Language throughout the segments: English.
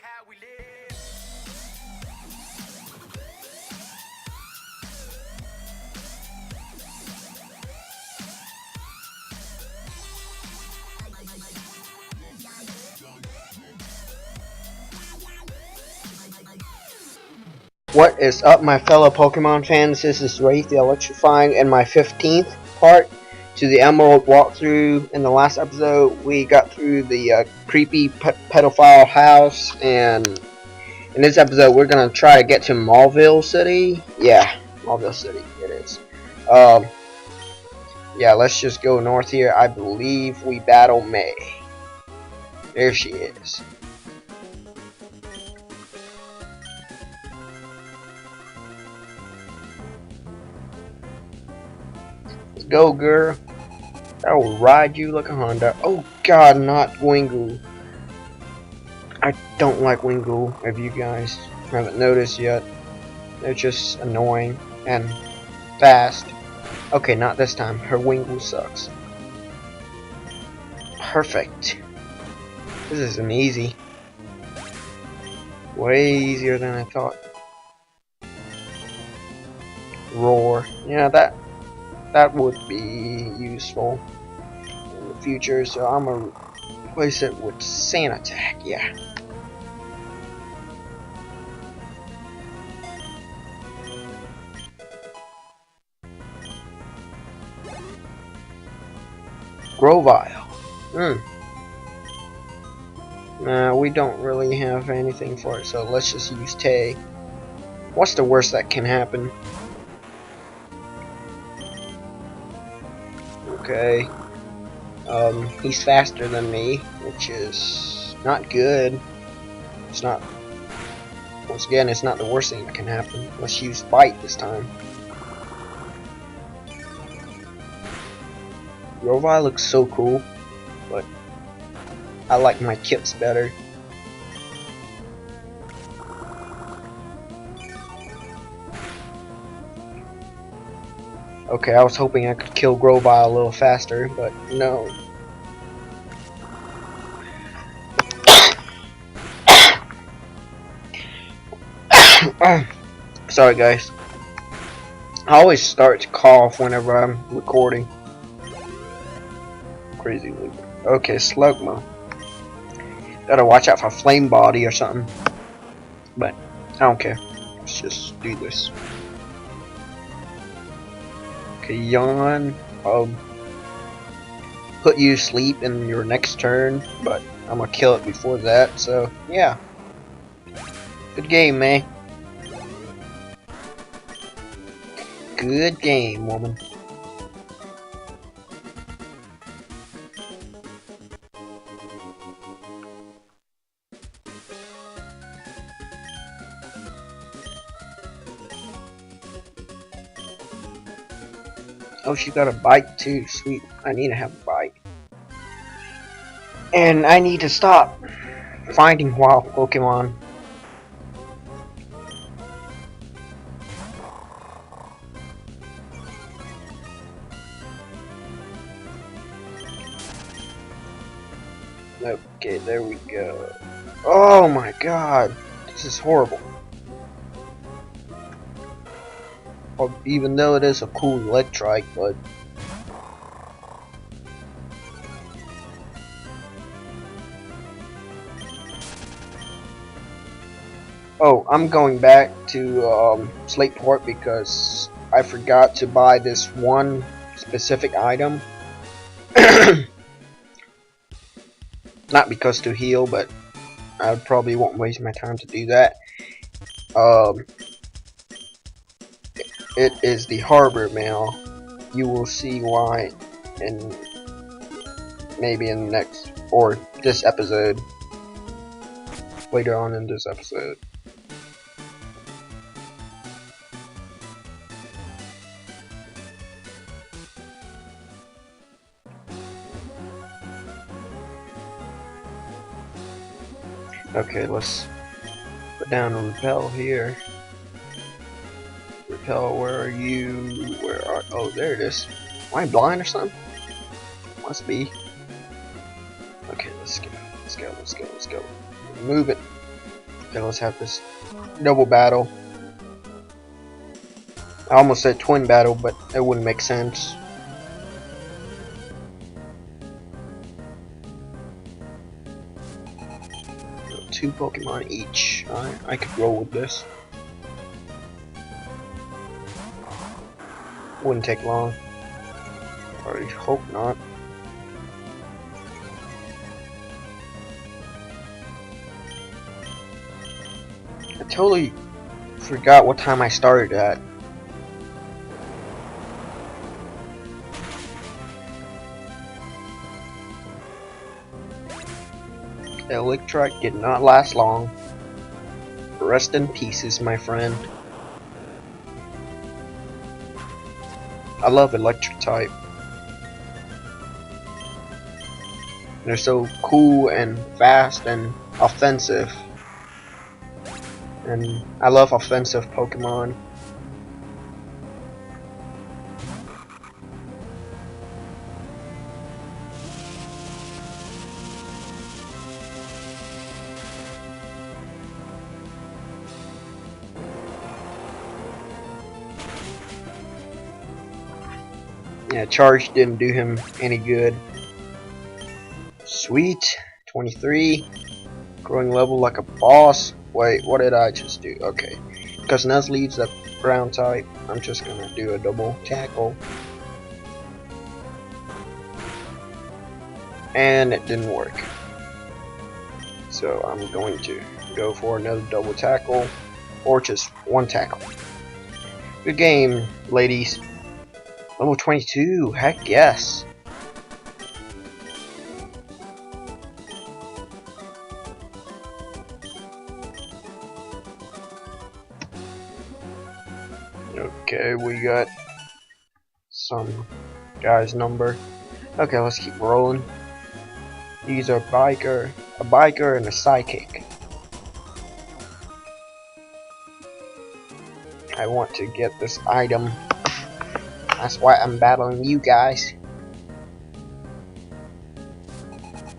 how we live. What is up, my fellow Pokemon fans? This is Wraith the Electrifying in my 15th part to the Emerald walkthrough. In the last episode, we got through the creepy pedophile house, and in this episode, we're gonna try to get to Mauville City. Yeah, Mauville City, it is. Yeah, let's just go north here. I believe we battle May. There she is. Go, girl. I will ride you like a Honda. Oh god, not Wingull. I don't like Wingull, if you guys haven't noticed yet. They're just annoying and fast. Okay, not this time. Her Wingull sucks. Perfect. This isn't easy. Way easier than I thought. Roar. Yeah, that would be useful in the future, so I'm gonna replace it with Sand Attack. Yeah. Grovyle. Nah, we don't really have anything for it, so let's just use Tay. What's the worst that can happen? Okay. He's faster than me, which is not good. It's not. Once again, it's not the worst thing that can happen. Let's use Bite this time. Grovyle looks so cool, but I like my kits better. Okay, I was hoping I could kill Grovyle a little faster, but no. Sorry guys. I always start to cough whenever I'm recording. Crazy loop. Okay, Slugma. Gotta watch out for Flame Body or something. But I don't care. Let's just do this. Okay, Yawn. Put you to sleep in your next turn, but I'm gonna kill it before that, so yeah. Good game, man. Good game, woman. Oh, she got a bite too. Sweet. I need to have a bite. And I need to stop finding wild Pokemon. Okay, there we go. Oh my god. This is horrible. Even though it is a cool Electrike, but oh, I'm going back to Slateport because I forgot to buy this one specific item. Not because to heal, but I probably won't waste my time to do that. It is the Harbor Mail. You will see why in maybe in the next or this episode. Later on in this episode. Okay, let's put down a repel here. Repel, where are you? Where are? Oh, there it is. Am I blind or something? Must be. Okay, let's go. Let's go. Let's go. Let's go. Move it. Okay, let's have this double battle. I almost said twin battle, but it wouldn't make sense. Two Pokemon each. I could roll with this. Wouldn't take long. I hope not. I totally forgot what time I started at. Electric did not last long. Rest in pieces, my friend. I love electric type. They're so cool and fast and offensive. And I love offensive Pokemon. Yeah, charge didn't do him any good. Sweet. 23. Growing level like a boss. Wait, what did I just do? Okay. Because Nuzleaf's a ground type, I'm just gonna do a double tackle. And it didn't work. So I'm going to go for another double tackle. Or just one tackle. Good game, ladies. Level 22, heck yes. Okay, we got some guy's number. Okay, let's keep rolling. These are a biker and a psychic. I want to get this item. That's why I'm battling you guys.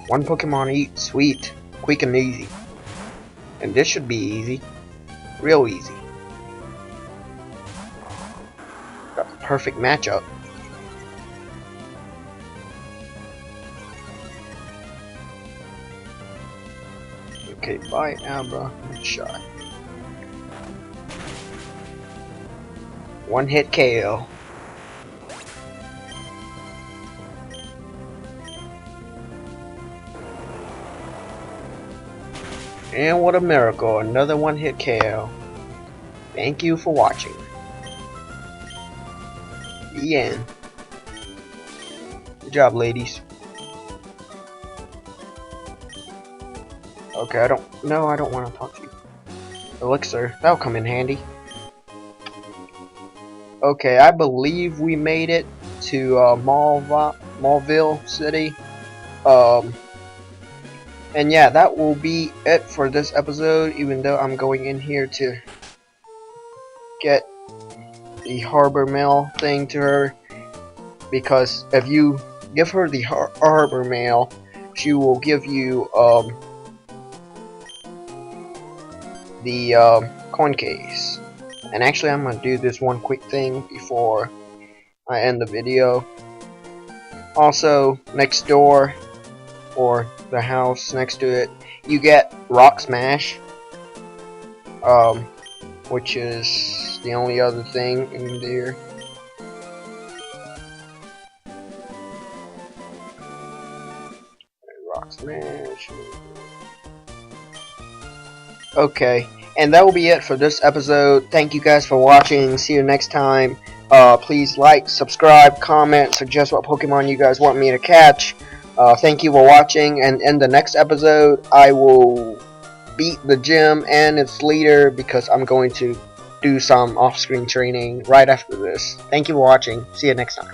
One Pokemon each, sweet, quick and easy. And this should be easy. Real easy. Got the perfect matchup. Okay, bye Abra. Good shot. One hit KO. And what a miracle, another one hit KO. Thank you for watching. The end. Good job, ladies. Okay, I don't want to talk to you. Elixir, that'll come in handy. Okay, I believe we made it to Mauville City. And yeah, that will be it for this episode, even though I'm going in here to get the harbor mail thing to her, because if you give her the harbor mail, she will give you the coin case. And actually, I'm gonna do this one quick thing before I end the video. Also, next door, or the house next to it, you get Rock Smash, which is the only other thing in there. Rock Smash. Okay, and that will be it for this episode. Thank you guys for watching. See you next time. Please like, subscribe, comment, suggest what Pokemon you guys want me to catch. Thank you for watching, and in the next episode I will beat the gym and its leader, because I'm going to do some off-screen training right after this. Thank you for watching. See you next time.